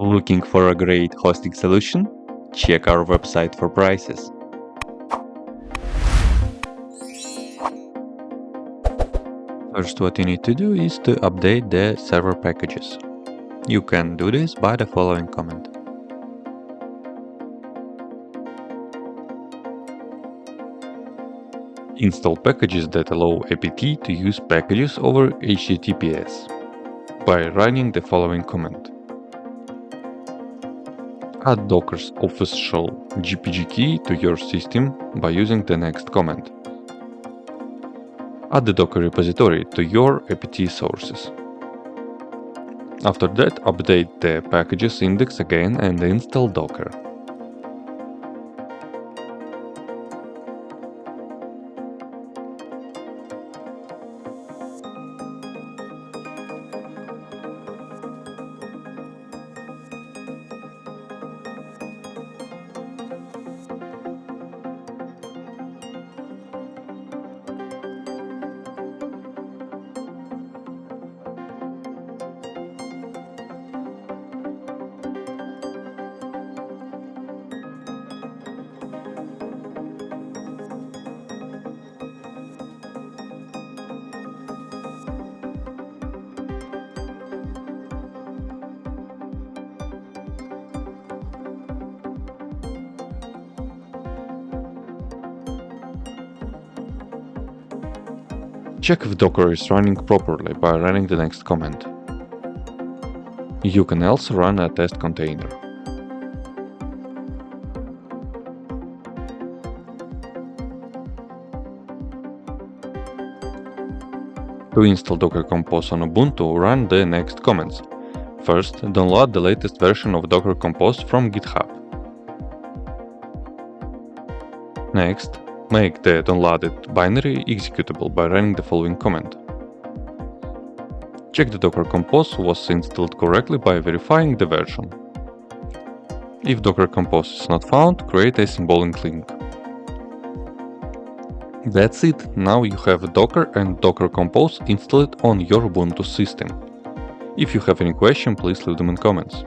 Looking for a great hosting solution? Check our website for prices. First, what you need to do is to update the server packages. You can do this by the following command. Install packages that allow apt to use packages over HTTPS by running the following command. Add Docker's official GPG key to your system by using the next command. Add the Docker repository to your apt sources. After that, update the packages index again and install Docker. Check if Docker is running properly by running the next command. You can also run a test container. To install Docker Compose on Ubuntu, run the next commands. First, download the latest version of Docker Compose from GitHub. Next, make the downloaded binary executable by running the following command. Check the Docker Compose was installed correctly by verifying the version. If Docker Compose is not found, create a symbolic link. That's it, now you have Docker and Docker Compose installed on your Ubuntu system. If you have any question, please leave them in comments.